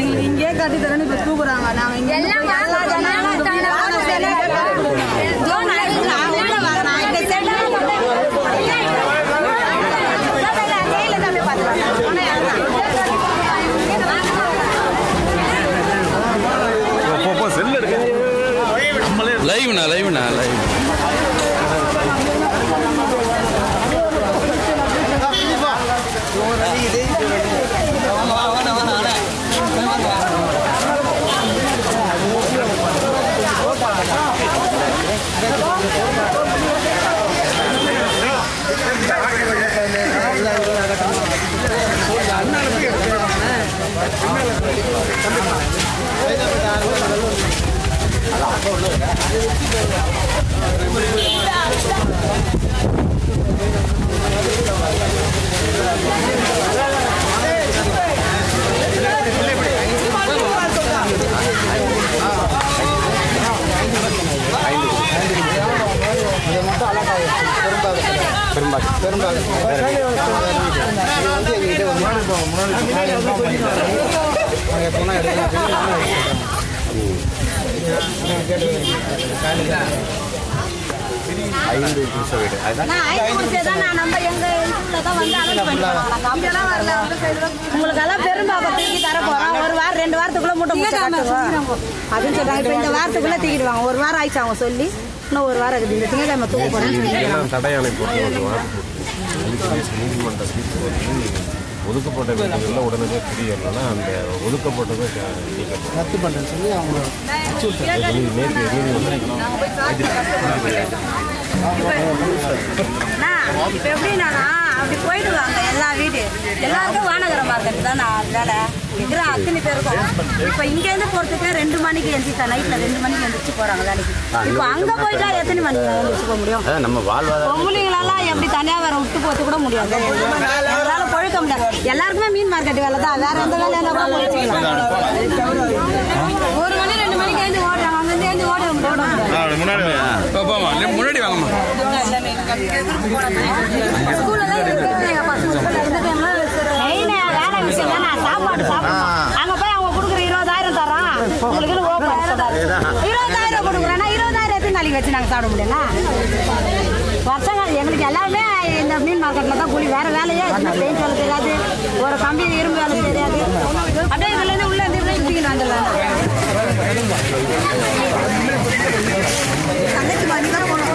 எங்களுக்கு இங்கே கட்டி தரேன்னு இப்ப கூப்பிடுறாங்க. நாங்க இங்க லைவ்ண்ணா லைவ்ண்ணா லைவ் உங்களுக்கெல்லாம் பெரும்பாக்கம் தூக்கி தர போறோம். ஒரு வாரம் 2 வாரத்துக்குள்ள மூட்டை அப்படின்னு சொல்றாங்க. இப்ப இந்த வாரத்துக்குள்ள தூக்கிடுவாங்க. ஒரு வாரம் ஆயிடுச்சு அவங்க சொல்லி. இன்னும் ஒரு வாரம் இருக்குது. இந்த திங்கக்கிழமை தூக்க போறேன்னு ஒதுக்கப்பட்ட வீடுகளில் உடனே குடியேறலாம். அந்த ஒதுக்கப்பட்டதை ரத்து பண்ணுறேன்னு சொல்லி அவங்க இப்போ எப்படின்னா அப்படி போயிடுவாங்க எல்லா வீடு. எல்லாருக்கும் வானகர மார்க்கெட் தான் வேலை இருக்கிற அத்தனை பேருக்கும். இப்போ இங்கேருந்து போகிறதுக்கு 2 மணிக்கு எழுந்திரிச்சா நைட்டில் 2 மணிக்கு எழுந்திரிச்சு போகிறாங்க வேலைக்கு. இப்போ அங்கே போயிட்டா எத்தனை மணிக்கு எழுந்திரிச்சு போக முடியும்? பொம்பளைங்களெல்லாம் எப்படி தனியாக வேற விட்டு போகிறது கூட முடியாது. எங்களால் பொழுக்க முடியாது. எல்லாருக்குமே மீன் மார்க்கெட் வேலை தான். வேற எந்த வேலை என்ன கூட வச்சுக்கலாம். 1 மணி 2 மணிக்கு எழுந்து ஓடுறாங்க. அங்கேருந்து எழுந்து ஓட முன்னாடி வாங்கம்மா. வேலை விஷயம் தான். நான் சாப்பாடு சாப்பிடுவேன். அங்கே போய் அவங்க கொடுக்குற 20,000 தரோம். உங்களுக்கு 20,000 கொடுக்குறேன்னா 20,000 எத்தனை நாளைக்கு வச்சு நாங்கள் சாப்பிட முடியல? வருஷங்கள் எங்களுக்கு எல்லாமே இந்த மீன் மார்க்கெட்டில் தான் கூலி. வேற வேலையே பெயிண்ட் வேலை தெரியாது. ஒரு கம்பி இரும்பு வேலை தெரியாது. அப்படியே இதுலேருந்து உள்ள இருந்து தூக்கிட்டு வந்துடலாம். தங்கச்சி மாதிரி தான் போகணும்.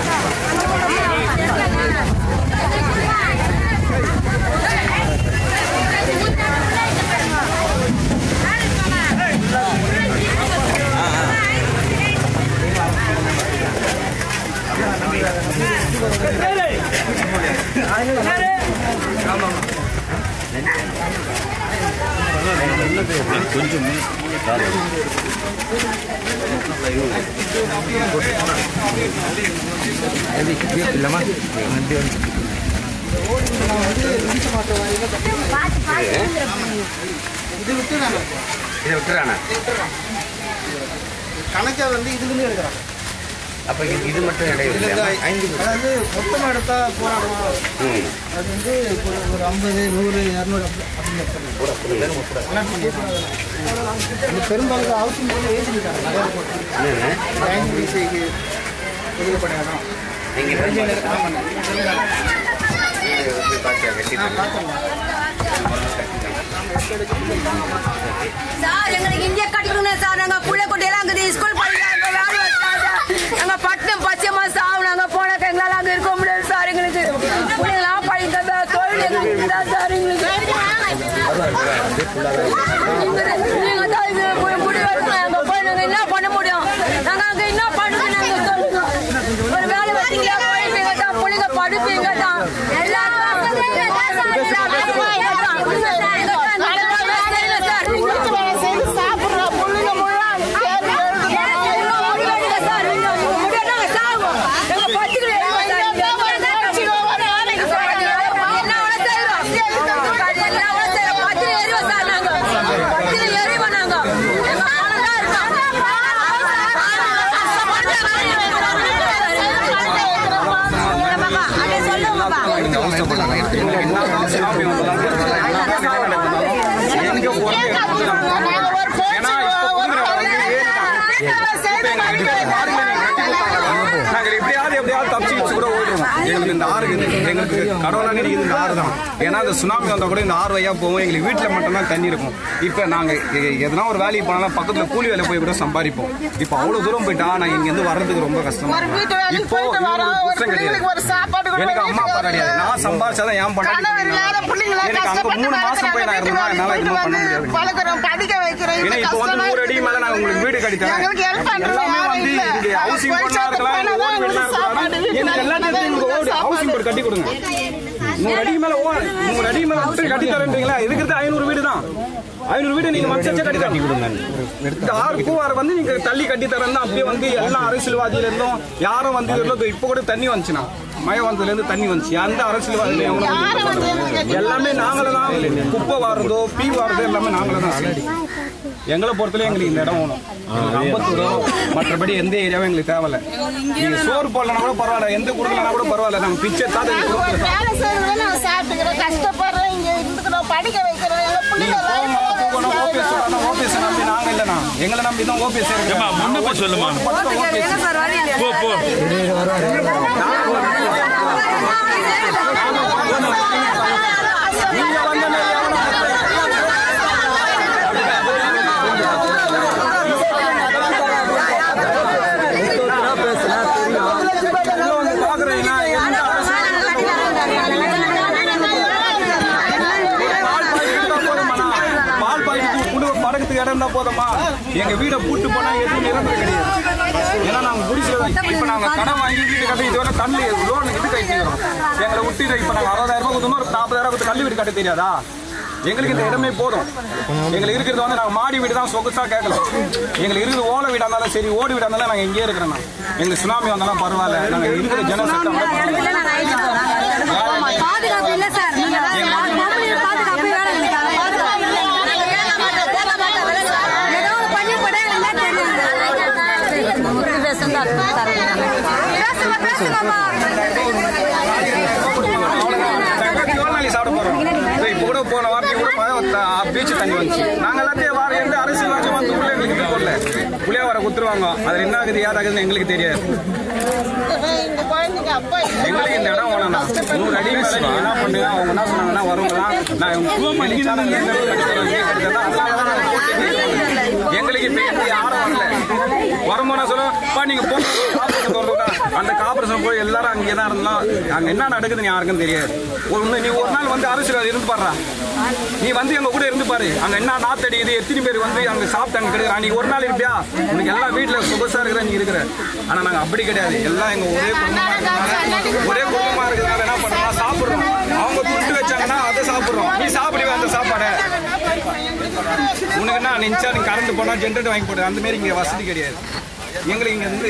கொஞ்சம் இல்லைம்மா இது விட்டுறானா கணக்கை வந்து இதுலேருந்து எடுக்கிறாங்க. அப்போ இது மட்டும் இடையில 5 அதாவது மொத்தமாக எடுத்தால் போராடணும். அது வந்து ஒரு 50, 100, 200 அப்படின்னு பெரும்பாலும் ஹவுசிங் போது ஏற்றிட்டாங்க. நிறைய போட்டு 5 வயசுக்கு ஒதுக்கப்படாதான் சார் எங்களுக்கு இங்கே கட்டணும் சார். நாங்கள் பிள்ளை குட்டியெல்லாம் அங்கே ஸ்கூல் படிக்கிறாங்க. வேலை வச்சாங்க. நாங்கள் பட்டம் பச்சைமா சாப்பிடும். நாங்கள் போனாக்க எங்களால் அங்கே இருக்க முடியாது சார். எங்களுக்கு பிள்ளைங்களாம் படிக்கிறதா தொழில் எங்களுக்கு தான் சார். எங்களுக்கு நீங்கள் தான் இது முடிவு அங்கே போய் நாங்கள் என்ன பண்ண முடியும்? நாங்கள் அங்கே என்ன பண்ணுங்க? நாங்கள் சொல்லுங்க. ஒரு வேலை வச்சிங்களா படிப்பீங்க தான். பிள்ளைங்க படிப்பீங்க தான். எல்லாரும் தப்பிச்சு கூட ஓடுறோம். எங்களுக்கு இந்த ஆறு எங்களுக்கு கடவுளாக கிடைக்குது இந்த ஆறு தான். ஏன்னா அந்த சுனாமி வந்தால் கூட இந்த ஆறு வழியா போவோம். எங்களுக்கு வீட்டில் மட்டும்தான் தண்ணி இருக்கும். இப்போ நாங்கள் எதனா ஒரு வேலைக்கு போனாலும் பக்கத்தில் கூலி வேலை போய் கூட சம்பாதிப்போம். இப்போ அவ்வளோ தூரம் போயிட்டா நான் இங்கேருந்து வர்றதுக்கு ரொம்ப கஷ்டமா இப்போ குற்றம் கிடையாது. எனக்கு அம்மா அப்பா கிடையாது. நான் சம்பாதிச்சாதான் ஏன் பண்ண எனக்கு அங்கே 3 மாசம் போய் நான் இருந்தா என்னால் எதுவும் பண்ண முடியாது. ஏன்னா இப்போ வந்து 100 அடி மேலே நான் உங்களுக்கு வீடு கட்டித்தரேன். எல்லாமே வந்து இங்கே ஹவுசிங் போர்டா இருக்கலாம், ஓடு வீடா இருக்கலாம். எனக்கு எல்லாத்தையும் ஹவுசிங் போர்டு கட்டி கொடுங்க. 100 அடி மேல 100 அடி மேல விட்டு கட்டி தரேன்றீங்களா? இருக்கிறது 500 வீடு தான். 500 வீடு நீங்க மச்சச்ச கட்டி கொடுங்க. இந்த 6 கூவார வந்து நீங்க தள்ளி கட்டி தரேன்னா அப்படியே வந்து எல்லா அரசியல்வாதியில இருந்தும் யாரும் வந்து இப்போ கூட தண்ணி வந்துச்சுன்னா மழை வந்ததுல இருந்து தண்ணி வந்துச்சு. அந்த அரசியல்வாதியில எல்லாமே நாங்களே தான். குப்பை வாரதோ பீ வாரதோ எல்லாமே நாங்களே தான். எங்களை பொறுத்தவரை எங்களுக்கு இந்த இடம் வேணும். 50 மற்றபடி எந்த ஏரியாவும் எங்களுக்கு தேவையில்ல. நீங்க சோறு போடலன்னா கூட பரவாயில்ல, எந்த கொடுக்கலன்னா கூட பரவாயில்ல. நாங்க பிச்சை தான் கஷ்டப்படுறோம். இங்க இருந்துக்கிறோம், படிக்க வைக்கிறோம். ஓபிஎஸ் நம்பி நாங்க இல்லைண்ணா, எங்களை நம்பி தான் ஓபிஎஸ் முன்ன சொல்லுமா நீங்க வந்த இடம் தான் போதுமா? எங்க வீடை பூட்டு போனா எதுவும் நிரந்தரம் கிடையாது. ஏன்னா நாங்க குடிசை இப்ப நாங்க கடன் வாங்கி வீடு கட்டி இதுவரை தள்ளி லோன் இது கட்டிக்கிறோம். எங்களை விட்டு இப்ப நாங்க 60,000 ரூபாய் கொடுத்தோம், ஒரு 40,000 கொடுத்து கல்வி வீடு கட்ட தெரியாதா? எங்களுக்கு இந்த இடமே போதும். எங்களுக்கு இருக்கிறது வந்து நாங்க மாடி வீடு தான் சொகுசா கேட்கலாம். எங்களுக்கு இருக்கிறது ஓலை வீடா இருந்தாலும் சரி, ஓடி வீடா இருந்தாலும் நாங்க இங்கே இருக்கிறோம். எங்களுக்கு சுனாமி வந்தாலும் பரவாயில்ல. நாங்க இருக்கிற ஜனசட்டம் சாப்பிட போறோம். இப்ப கூட போன வாரத்தை கூட பீச்சு தண்ணி வந்துச்சு. நாங்க எல்லாத்தையும் வார எந்த அரசியல் வந்து உள்ள எங்களுக்கு போடல. புளியா வர குத்துருவாங்க. அது என்ன ஆகுது ஏதாகுதுன்னு எங்களுக்கு தெரியாது. எங்களுக்கு இந்த இடம் வேணும்னா 100 அடி மேல நீங்க என்ன பண்ணுங்க? அவங்க என்ன சொன்னாங்கன்னா வருவங்களா எங்களுக்கு இப்ப எந்த யாரும் வரல. வரும்போனா சொல்லுவா நீங்க அந்த காப்பரேஷன் போய் எல்லாரும் அங்கேதான் இருந்தோம். அங்க என்ன நடக்குதுன்னு யாருக்கும் தெரியாது. நீ ஒரு நாள் வந்து அரசியல் இருந்து பாடுறா, நீ வந்து எங்க கூட இருந்து பாரு. அங்க என்ன நாத்தடிக்குது, எத்தனை பேர் வந்து அங்க சாப்பிட்டு அங்க கிடையாது. நீ ஒரு நாள் இருப்பியா? உனக்கு எல்லா வீட்டுல சொகுசா இருக்கிற நீ இருக்கிற. ஆனா நாங்க அப்படி கிடையாது. எல்லாம் எங்க ஒரே குடும்பமா இருக்கிறதுனால என்ன பண்றோம்? சாப்பிடுறோம். அவங்க துட்டு வச்சாங்கன்னா அதை சாப்பிடுறோம். நீ சாப்பிடுவே அந்த சாப்பாடை. உனக்கு என்ன நினைச்சா நீ கரண்ட் போனா ஜென்ரேட்டர் வாங்கி போடு. அந்த மாதிரி இங்க வசதி கிடையாது. எங்களுக்கு இங்க இருந்து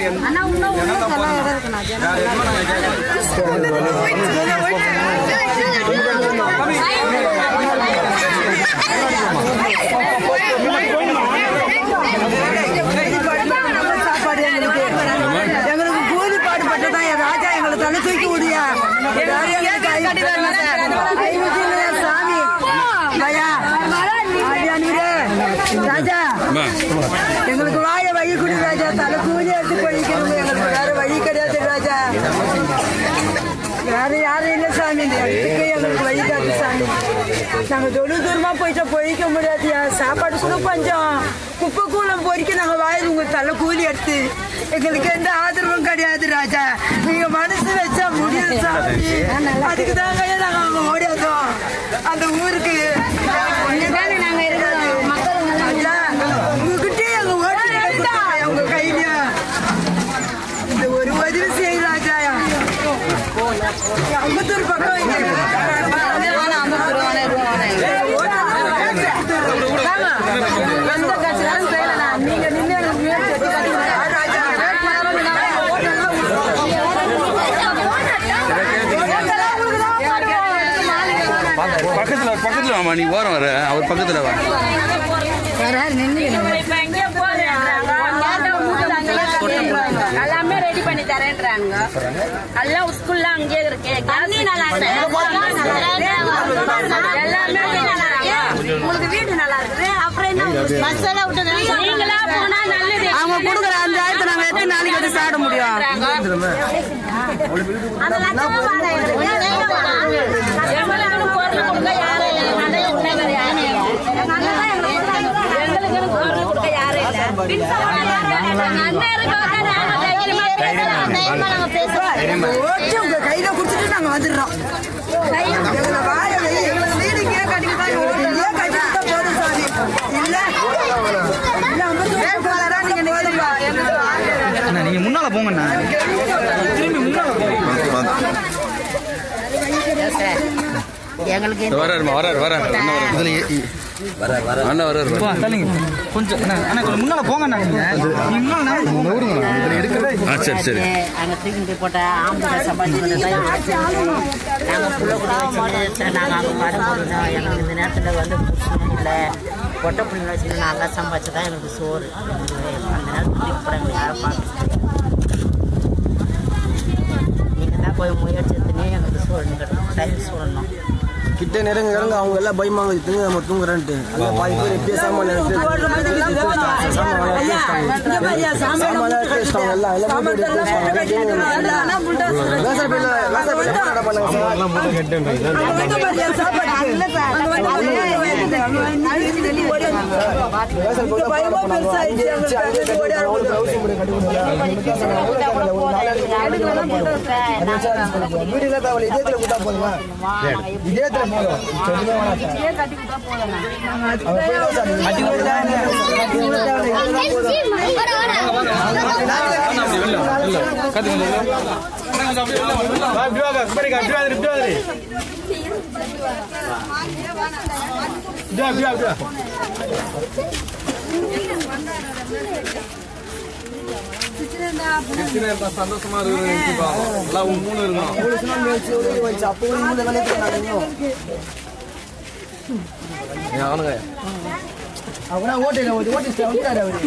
எங்களுக்கு கூலி பாடுபட்டுதான் என் ராஜா எங்களை தலை தூக்கி விடியா சாமி ராஜா எங்களுக்கு வாய வழி கொடு ராஜா. தலை கூலி எடுத்து போய்க்கணும். எங்களுக்கு வேற வழி கிடையாது ராஜா. வேற யாரும் இல்லை சாமி. இந்த இடத்துக்கு எங்களுக்கு வழி காட்டு சாமி. நாங்கள் தூரமா போயிட்டா போய்க்க முடியாது. சாப்பாடு கூட கொஞ்சம் குப்பை கூலம் பொறிக்க நாங்கள் வாயில் உங்க தலை கூலி எடுத்து எங்களுக்கு எந்த ஆதரவும் கிடையாது ராஜா. நீங்க மனசு வச்சா முடியும் சாமி. அதுக்கு தாங்க நாங்கள் அங்கே ஓடியாதோம் அந்த ஊருக்கு. நாங்க இருக்கிறோம் உங்ககிட்டே எங்க ஓடி உங்க கையில இந்த ஒரு உதவி செய்ய ராஜா. அம்பத்தூர் பக்கம் நீங்க நின்று பக்கத்துல வாமா. நீ ஓரம் வர அவர் பக்கத்துல வா. எல்லாமே ரெடி பண்ணி தரேன்றாங்க. எல்லாம் ஸ்கூல்ல அங்கேயே இருக்கு. எல்லாமே உங்களுக்கு வீடு நல்லா இருக்குது அப்புறம் என்ன நீங்களா போனா நல்லது. அவங்க கொடுக்குற 5000 நாங்க எத்தனை நாளைக்கு வந்து சாப்பிட முடியும்? கையில குடிச்சிட்டு நாங்க வந்துடுறோம். நீங்க முன்னால போங்கண்ணா, திரும்பி முன்னால கொஞ்சம் முன்னால போங்கண்ணா. சரி அங்கே தூக்கிட்டு போட்ட ஆம்பளை சம்பாதிச்சு நாங்கள் புள்ள கூட வச்சுட்டு நாங்கள் அங்கே படம் போடுறோம். எங்களுக்கு இந்த நேரத்தில் வந்து இல்லை பொட்டை பிள்ளைங்க வச்சுட்டு நாங்கள் சம்பாதிச்சு தான் எங்களுக்கு சோறு. அந்த நேரத்தில் தூக்கி போட எங்களுக்கு யாரும் பார்க்க நீங்கள் தான் போய் முயற்சி எடுத்துனே எங்களுக்கு சோறு டைம் சொல்லணும். கிட்ட நெருங்க அவங்க எல்லாம் பயமாங்க நம்ம தூங்குறேன்ட்டு. பாதி பேர் இப்பயே சாமான் சந்தோஷமா இருக்கு. 3 அவனா ஓட்டில ஓட்டிட்டு வந்துட்டாரு அவரு.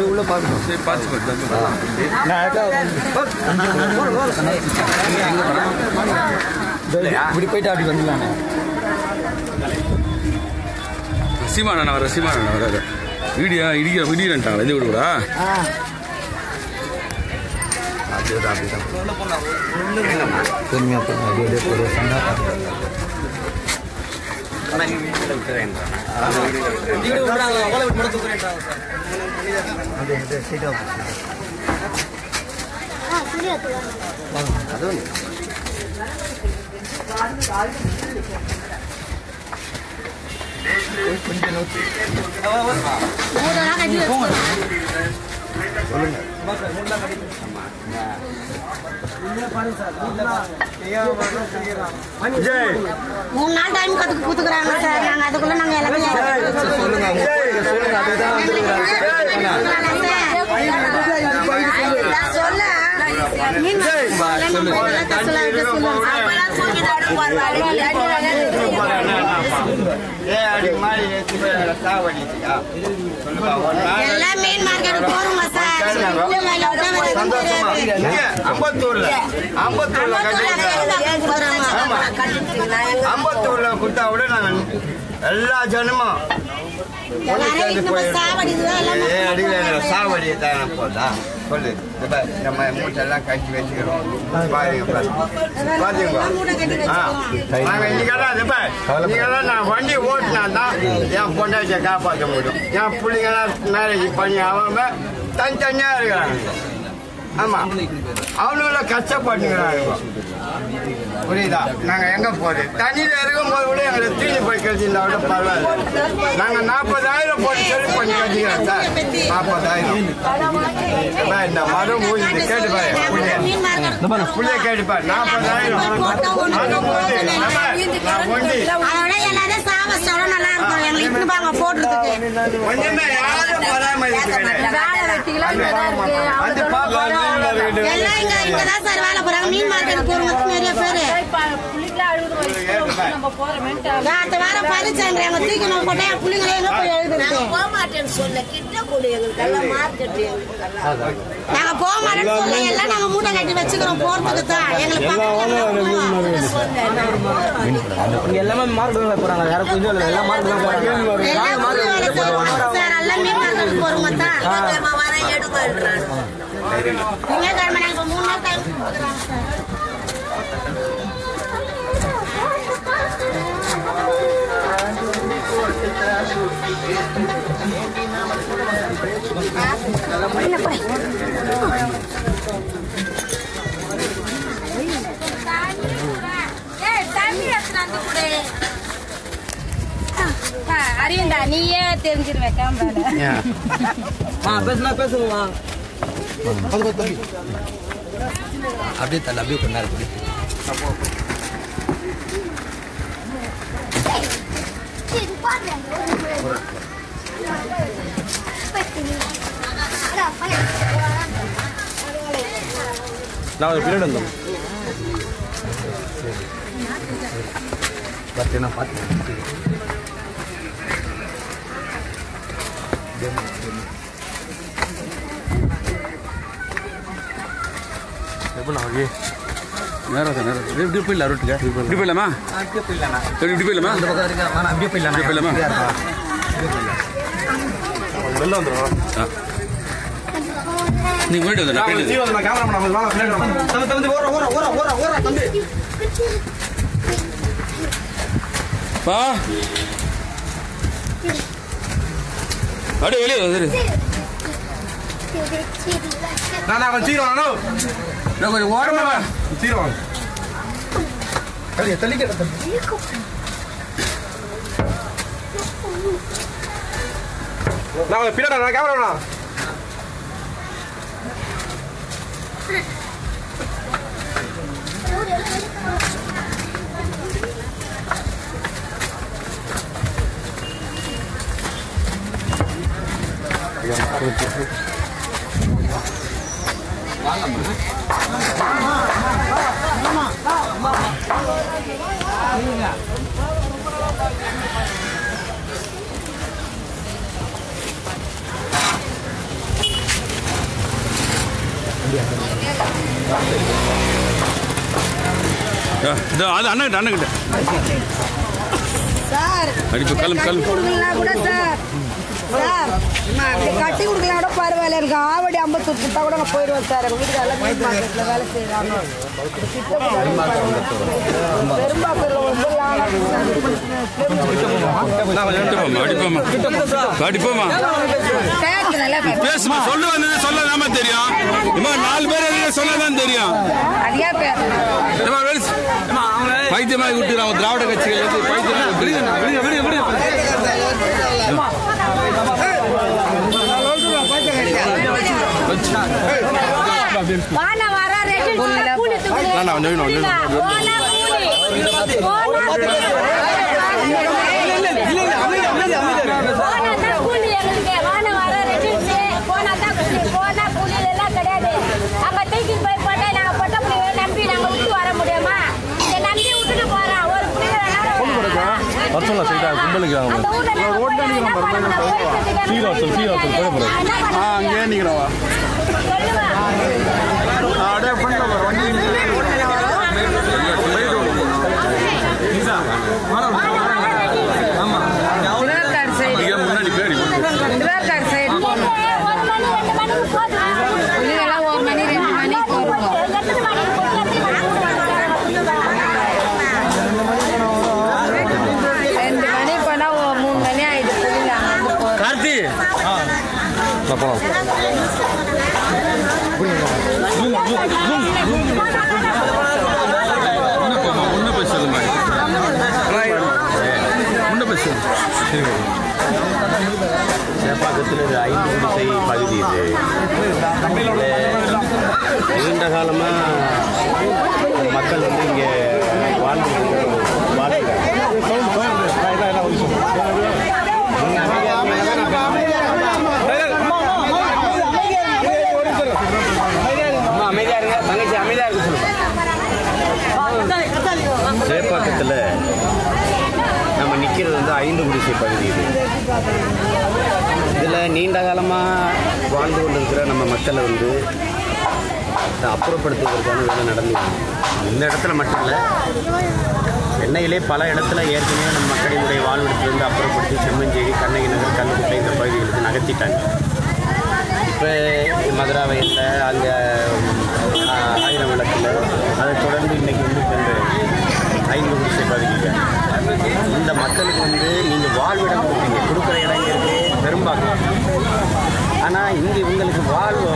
உள்ள இப்படி போயிட்டு அப்படி வந்துடலானே. சீமானண்ணா வர வீடியோ இடிக்கிறேன்ட்டாங்களா இது விடுவா? மூணு நாள் டைம் கொடுத்துக்கிறாங்க சார். நாங்கள் அதுக்குள்ள நாங்கள் எல்லாமே எல்லாம் மீன் மார்க்கெட் போறோங்க சார். அம்பத்தூர்ல கொடுத்தா விட நாங்கள் எல்லா ஜனமும் சாவடி தான் போதா சொல்லு. நம்ம மூட்டெல்லாம் கட்டி வச்சுக்கிறோம். நீங்கெல்லாம் நான் வண்டி ஓட்டினா தான் என் பொண்டாட்டியை காப்பாற்ற முடியும். என் பிள்ளைங்கெல்லாம் மேரேஜ் பண்ணி அவங்க தனித்தனியா இருக்கிறாங்க. ஆமா, அவனுங்கள கஷ்டப்பட்டுக்கிறாங்க. புரியுதா? நாங்க எங்க போகுது தண்ணியில இருக்கும்போது கூட எங்களுக்கு தீனி போய் கழிச்சிருந்தா கூட பரவாயில்ல. நாங்க 40,000 போட்டு சரி பண்ணி கழிச்சிக்கிறோம் சார். 40,000 இந்த மரம் ஊழிட்டு கேட்டுப்பாரு புள்ளைய கேட்டுப்பாரு 40,000 ஒண்ணுமே யாரும் பராமரிப்பு மூட்டை கட்டி வச்சுக்கிறோம் போறதுக்கு தான் எல்லாமே மார்க்கெட்ல போறாங்க. யாரும் கொஞ்சம் எல்லா மார்க்கெட்ல அறியண்டா நீயே தெரிஞ்சிருவேன் பேசுனா பேசுவா அப்படியே தள்ள அப்படியே கொஞ்ச நேரம் நான் ஒரு பீரியட் வந்தோம் பார்த்தேன்னா பார்த்து நேரம் இப்படி போயிடலாம் ரோட்டுக்கு இப்படி போயிடலாமா இப்படி போயிடலாமா அப்படியே போயிடலாமா வெளில வந்துடும் நீ முன்னாடி வந்து பா அப்படியே வெளியே வந்துரு நான் கொஞ்சம் சீரம் கொஞ்சம் ஓரமா சீரம் வாங்க தள்ளிக்க நான் பின்னாடி நான் கேமரா அது அண்ணன் சார் அடிப்பு கிளம்பு கொடுக்கலாம் கூட சார் சார் கட்டி கொடுக்கலாம் கூட பரவாயில்ல எனக்கு ஆவடி 50 கொடுத்தா கூட நான் போயிடுவேன் சார் எங்கள் வீட்டுக்கு எல்லாம் மீன் மார்க்கெட்டில் வேலை செய்கிறாங்க அடிப்போமா பேசுமா சொல்ல வந்தது சொல்லாம தெரியும் 4 பேர் சொன்னதான் தெரியும் பைத்தியமாக விட்டுறாங்க திராவிட கட்சிகள் அங்கே நிக்கிறவா முன்னாடி பேர் போலாம் சேப்பாக்கத்தில் இது 5 குடிசை பகுதி. இது நீண்ட காலமாக மக்கள் வந்து இங்கே சேப்பாக்கத்தில் நம்ம நிற்கிறது வந்து 5 குடிசை பகுதி. இதில் நீண்ட காலமாக வாழ்ந்து கொண்டிருக்கிற நம்ம மக்களை வந்து அப்புறப்படுத்துவதற்கான வேலை நடந்து இந்த இடத்துல மட்டும் இல்லை, சென்னையிலே பல இடத்துல ஏற்கனவே நம்ம மக்களினுடைய வாழ்விடத்திலிருந்து அப்புறப்படுத்தி செம்மஞ்சேரி, கண்ணகி நகர், கல்லுக்குட்டை இந்த பகுதிகளுக்கு நகர்த்திட்டாங்க. இப்போ மதுராவயத்தில் அங்கே 1000 விளக்கில் அதை தொடர்ந்து இன்றைக்கி வந்து இப்போ இந்த 5 குடிசை பகுதியில் இந்த மக்களுக்கு வந்து நீங்கள் வாழ்விடம் கொடுக்குற இடம் இருக்குது பெரும்பாக்கம். ஆனால் இங்கே இவங்களுக்கு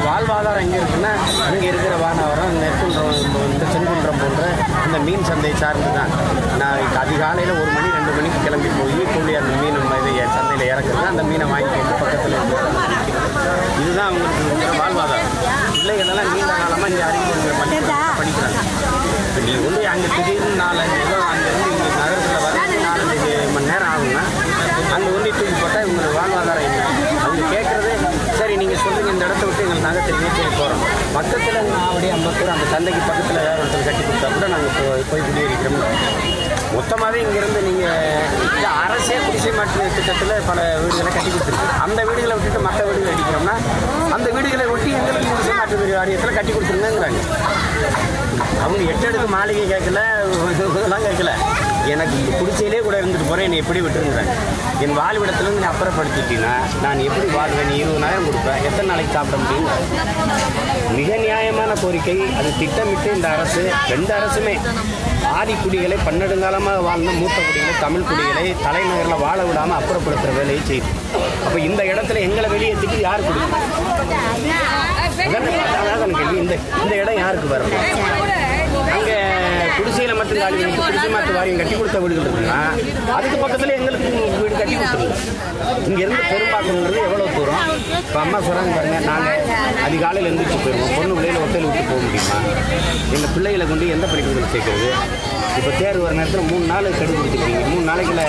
வாழ்வாதாரம் எங்கே இருக்குன்னா இங்கே இருக்கிற வானவரம், நெற்குன்றம், இந்த செங்குன்றம் போன்ற இந்த மீன் சந்தை சார்ந்து தான். நான் அதிகாலையில் 1 மணி 2 மணிக்கு கிளம்பி போய் கூலி அந்த மீன் இதை சந்தையில் இறக்குறது, அந்த மீனை வாங்கிட்டு வந்து பக்கத்தில் இதுதான் அவங்களுக்கு வாழ்வாதாரம். பிள்ளைகளெல்லாம் நீண்ட காலமாக இங்கே அறிவியல் படிக்கிறாங்க. இப்போ நீ வந்து அங்கே திடீர்னு 4-5 அங்கேருந்து இங்கே நகரத்தில் வர 4-5 மணி நேரம் ஆகும்னா அங்கே ஒன்றி தூக்கி போட்டால் இவங்களுக்கு வாழ்வாதாரம் இல்லை. அவங்க கேட்குறது சரி நீங்கள் சொல்லுங்கள் இந்த இடத்த விட்டு எங்களுக்கு நகரத்தில் சரி போகிறோம், பக்கத்தில் ஆவடி அம்பத்தூர் அந்த சந்தைக்கு பக்கத்தில் வேறு ஒருத்தர் கட்டி கொடுத்தா கூட நாங்கள் போய் குடியேறிக்கிறோம். மொத்தமாகவே இங்கேருந்து நீங்கள் அரசே குடிசை மாற்று திட்டத்தில் பல வீடுகளை கட்டி கொடுத்துருக்கு. அந்த வீடுகளை விட்டுட்டு மற்ற வீடுகளை அடிக்கிறோம்னா அந்த வீடுகளை ஒட்டி எங்களுக்கு குடிசை மாற்று வாரியத்தில் கட்டி கொடுத்துருந்தாங்கிறாங்க. அவங்க 8 அடுக்கு மாளிகை கேட்கல, இதெல்லாம் கேட்கல, எனக்கு குடிசையிலே கூட இருந்துட்டு போகிறேன், என்னை எப்படி விட்டுருங்கிறாங்க. என் வாழ்விடத்துலேருந்து நீ அப்புறப்படுத்திட்டீங்கன்னா நான் எப்படி வாழ்வேன்? நீ 20,000 கொடுப்பேன், எத்தனை நாளைக்கு சாப்பிட முடியும்? மிக நியாயமான கோரிக்கை. அது திட்டமிட்டு இந்த அரசு 2 அரசுமே ஆதிக்குடிகளை 12 காலமாக வாழ்ந்த மூத்த குடிகளை, தமிழ் குடிகளை தலைநகரில் வாழ விடாமல் அப்புறப்படுத்துகிற வேலையை செய்யுது. அப்போ இந்த இடத்துல எங்களை வெளியேற்றிட்டு யார் கொடுக்கும்? அதான் கேள்வி. இந்த இடம் யாருக்கு வரணும்? அங்கே குடிசையில் மட்டும் காலி பண்ணி குடிசை மாற்று வாரியம் கட்டி கொடுத்த வீடுகள் இருக்குன்னா அதுக்கு பக்கத்தில் எங்களுக்கு வீடு கட்டி கொடுத்துருங்க. இங்கேருந்து பெரும்பாக்கங்கிறது எவ்வளோ தூரம்? இப்போ அம்மா சொல்கிறாங்க பாருங்க, நாங்கள் அதிகாலையில் எழுந்திரிச்சு போயிடுவோம், பொண்ணு பிள்ளைகளை ஹோட்டல் விட்டு போக முடியுமா? எங்கள் பிள்ளைகளை கொண்டு எந்த படிப்புகளை சேர்க்கறது? இப்போ தேர்வு வர நேரத்தில் 3 நாள் கெடு கொடுத்துருக்கீங்க, 3 நாளைக்குள்ள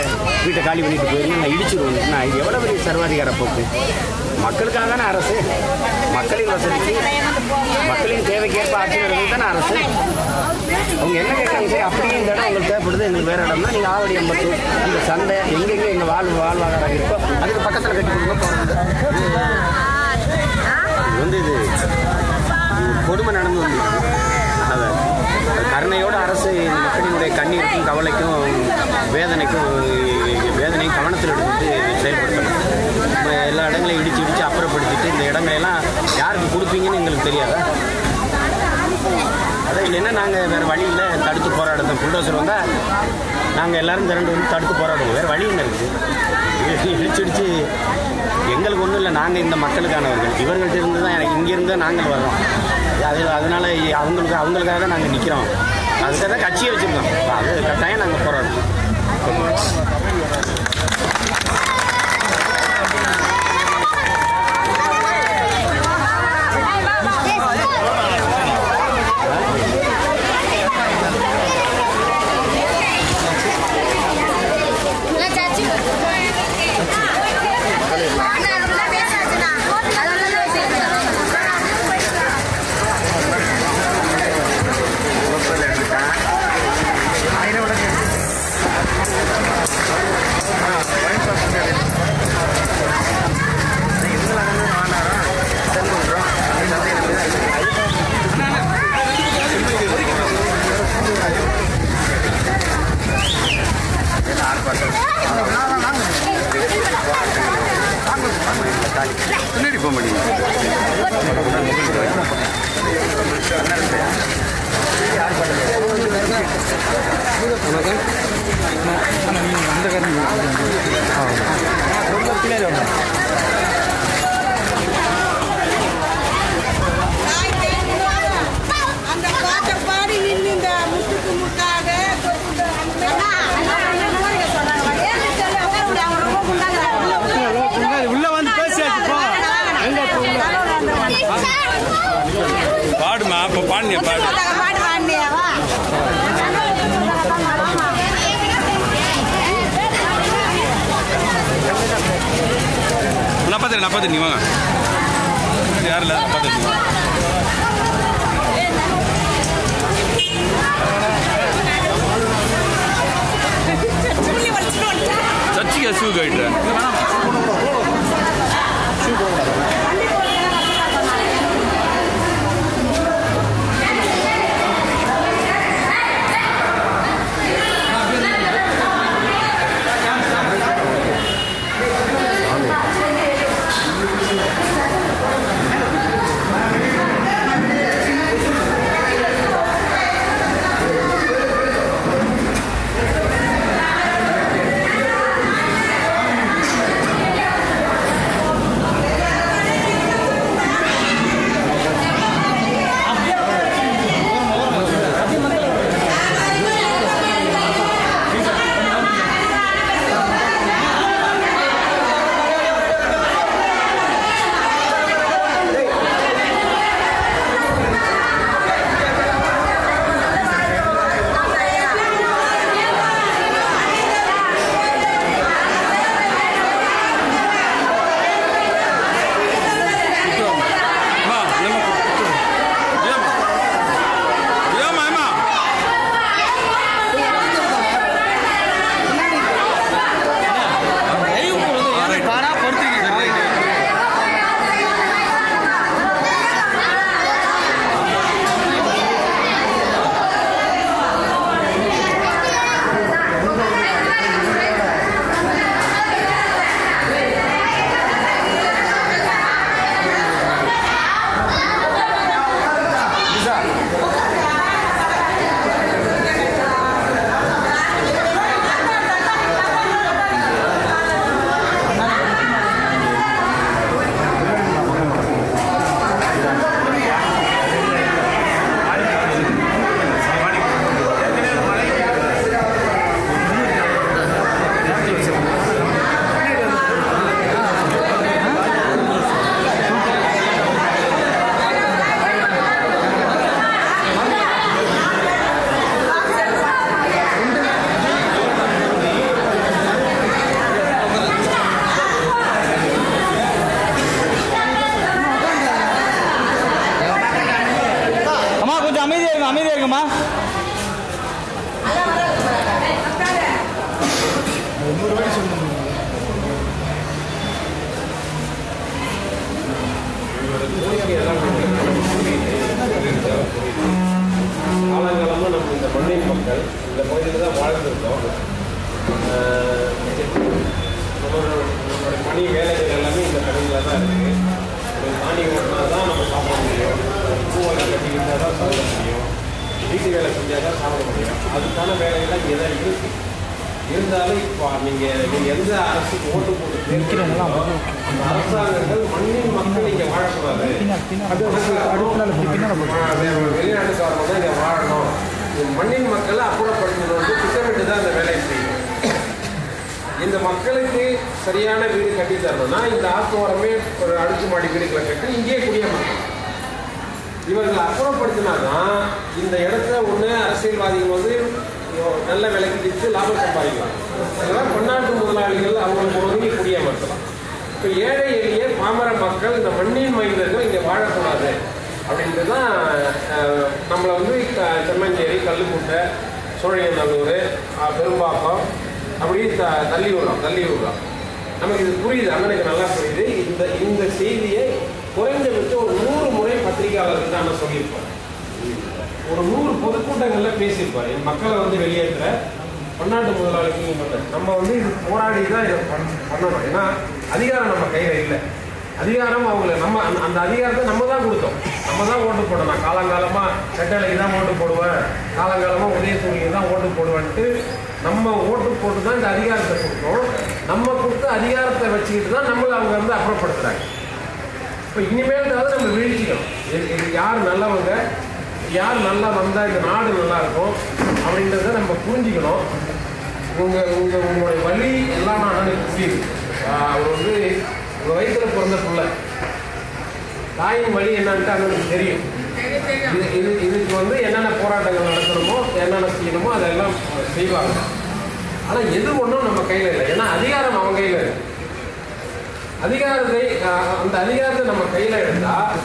வீட்டை காலி பண்ணிட்டு போயிருங்க, நான் இடிச்சிருவேன்னா இது எவ்வளோ பெரிய சர்வாதிகார போக்கு? மக்களுக்காக தானே அரசு, மக்களின் வசதிக்கு மக்களின் தேவைக்கேற்ப ஆட்சி நடந்தது தானே அரசு. அவங்க என்ன கேட்குறாங்க? சரி அப்படியே இந்த இடம் உங்களுக்கு தேவைப்படுது, எங்களுக்கு வேறு இடம்னா நீங்கள் ஆவடி அம்பத்தூர் இந்த சந்தை எங்கெங்கே எங்கள் வாழ்வாதாரம் இருக்கோ அதுக்கு பக்கத்தில் கட்டி கொடுங்க போகிறாங்க. இது வந்து இது கொடுமை நடந்து வந்து அதை கருணையோடு அரசு இந்த மக்களினுடைய கண்ணீருக்கும் கவலைக்கும் வேதனையும் கவனத்தில் எடுத்துட்டு செயல்படுத்தணும். எல்லா இடங்களையும் இடித்து அப்புறப்படுத்திட்டு இந்த இடங்களெல்லாம் யாருக்கு கொடுப்பீங்கன்னு எங்களுக்கு தெரியாதா? அதை இல்லைன்னா நாங்கள் வேறு வழியில் தடுத்து போராடுறோம். புல்டோசர் வந்தால் நாங்கள் எல்லோரும் திரண்டு வந்து தடுத்து போராடுவோம். வேறு வழி என்ன இருக்குது? இடிச்சு எங்களுக்கு ஒன்றும் இல்லை, நாங்கள் இந்த மக்களுக்கானவர்கள். இவர்கள்ட்ட இருந்து தான் இங்கேருந்து தான் நாங்கள் வர்றோம். அதனால் அவங்களுக்காக தான் நாங்கள் நிற்கிறோம். அதுக்காக தான் கட்சியை வச்சுருக்கோம். அது கட்டாயம் நாங்கள் போராடுறோம். பின்னாடி போக மாட்டீங்க. அந்த காரணம் அந்த பாட்டை பாடி நின்று இந்த முட்டுக்கு முட்டாக சார் நான் பார்த்துட்டு வாங்க யாரும் இல்லை பார்த்துட்டு சர்ச்சுக்கு ஷூ கைட்டுறேன் அமைதியா இருக்குமா காலங்காலமாக நம்ம இந்த மண்ணின் மக்கள் இந்த பகுதியில் தான் வாழ்ந்துருக்கோம். நம்மளுடைய பணி வேலைகள் எல்லாமே இந்த கடையில் தான் இருக்குது. ஒரு தானி ஓட்டினா தான் நம்ம சாப்பிட முடியும், பூவெல்லாம் கட்டிக்கிட்டால் தான் சாப்பிட முடியும், வீட்டு வேலை செஞ்சால் தான் சாப்பிட முடியும். அதுக்கான வேலைகள்லாம் இங்கே தான் இருக்குது. இருந்தாலும் இப்போ நீங்கள் எந்த அரசுக்கு ஓட்டு போட்டு தேர்ந்தெடுக்கிறீங்களோ அந்த அரசாங்கங்கள் மண்ணின் மக்கள் இங்கே வாழக்கூடாது, வெளிநாட்டுக்காரங்க தான் இங்கே வாழணும், மண்ணின் மக்களை அப்புறப்படுத்தணும் திட்டமிட்டு தான் இந்த வேலையை செய்யணும். இந்த மக்களுக்கு சரியான வீடு கட்டி தரணும்னா இந்த ஆத்தோரமே ஒரு அடுக்குமாடி வீடுகளை கட்டி இங்கேயே குடியேறணும். இவர்களை அப்புறப்படுத்தினாதான் இந்த இடத்துல ஒன்று அரசியல்வாதிகள் வந்து நல்ல விலைக்கு விற்று லாபம் சம்பாதிக்கலாம். அதெல்லாம் பன்னாட்டு முதலாளிகள் அவங்களுக்கு ஒதுங்கி குடியமர்த்தலாம். இப்போ ஏழை எளிய பாமர மக்கள் இந்த மண்ணின் மைந்தர்கள் இங்கே வாழக்கூடாது அப்படின்ட்டு தான் நம்மளை வந்து செம்மஞ்சேரி, கல்லுக்குட்டை, சோழிங்கநல்லூர், பெரும்பாக்கம் அப்படி தள்ளி விடுறோம். நமக்கு இது புரியுது, அண்ணனுக்கு நல்லா புரியுது. இந்த செய்தியை குறைந்தபட்சம் ஒரு 100 முறை பத்திரிகையாளருக்கு தான் நான் சொல்லியிருப்பேன். ஒரு 100 பொதுக்கூட்டங்களில் பேசியிருப்பார். என் மக்களை வந்து வெளியேற்ற பன்னாட்டு முதலாளிக்கு நம்ம வந்து இது போராடி தான் இதை பண்ணணும். ஏன்னா அதிகாரம் நம்ம கையில் இல்லை. அதிகாரம் அவங்கள நம்ம அந்த அதிகாரத்தை நம்ம தான் கொடுத்தோம். நம்ம தான் ஓட்டு போடணும். நான் காலங்காலமாக ரெட்டலைக்கு தான் ஓட்டு போடுவேன், காலங்காலமாக உதயசூரியனுக்கு தான் ஓட்டு போடுவேன்ட்டு நம்ம ஓட்டு போட்டு தான் இந்த அதிகாரத்தை கொடுத்தோம். நம்ம கொடுத்த அதிகாரத்தை வச்சுக்கிட்டு தான் நம்மளை அவங்க வந்து அப்புறப்படுத்துகிறாங்க. இப்போ இனிமேல்தாவது நம்ம வீழ்ச்சிக்கணும். இது யார் நல்லவங்க, யார் நல்லா வந்தால் இந்த நாடு நல்லா இருக்கும் அப்படின்றத நம்ம புரிஞ்சுக்கணும். உங்களுடைய வழி எல்லாம் நான் அண்ணனுக்கு புரியுது. அவர் வந்து உங்கள் வயிற்றில் பிறந்த பிள்ளை, தாயின் வழி என்னன்ட்டு அண்ணனுக்கு தெரியும். இதுக்கு வந்து என்னென்ன போராட்டங்கள் நடத்தணுமோ என்னென்ன செய்யணுமோ அதெல்லாம் செய்வாங்க. ஆனால் எது ஒன்றும் நம்ம கையில் இல்லை. ஏன்னா அதிகாரம் அவங்க கையில் இருக்கு. அதிகாரத்தை அந்த அதிகாரத்தை நம்ம கையில் எடுத்தால்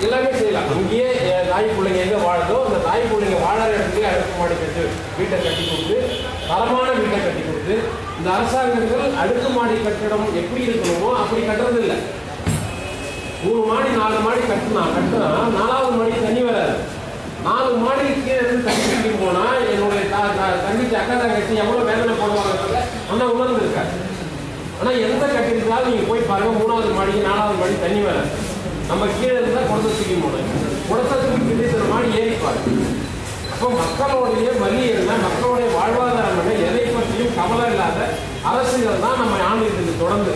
எல்லாமே செய்யலாம். இங்கேயே தாய் பிள்ளைங்க எங்கே வாழுதோ அந்த தாய் பிள்ளைங்க வாழற இடத்துலேயே அடுக்குமாடி கட்டு வீட்டை கட்டி கொடுத்து, தரமான வீட்டை கட்டி கொடுத்து, இந்த அரசாங்கங்கள் அடுக்குமாடி கட்டிடம் எப்படி இருக்கணுமோ அப்படி கட்டுறது இல்லை. 3 மாடி 4 மாடி கட்டினா 4வது மாடி தண்ணி வராது. 4 மாடிக்கு கீழே இருந்து தண்ணி தூக்கி போனால் என்னுடைய தங்கச்சி அக்கா தங்கச்சி எவ்வளோ வேதனை போடுவாங்க அண்ணா உணர்ந்து இருக்காரு. ஆனால் எந்த கட்டிருந்தாலும் நீங்கள் போய் பாருங்கள் 3வது மாடிக்கு 4வது மாடி தண்ணி வராது. நம்ம கீழே இருந்தால் குடத்தை தூக்கி போனோம், குடத்தை தூக்கி திடீர் மாடி ஏறிப்பாரு. அப்போ மக்களுடைய வலி என்ன, மக்களுடைய வாழ்வாதாரம் என்ன, எதை பற்றியும் கவலை இல்லாத அரசியல் தான் நம்ம ஆண்டிற்கு தொடர்ந்து.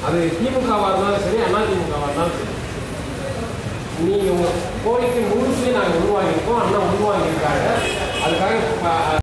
அது திமுகவாக இருந்தாலும் சரி, அதிமுகவாக இருந்தாலும் சரி. நீங்கள் உங்கள் கோரிக்கை முழுசையும் நாங்கள் உருவாங்கியிருக்கோம், அண்ணா உருவாங்கியிருக்காங்க. அதுக்காக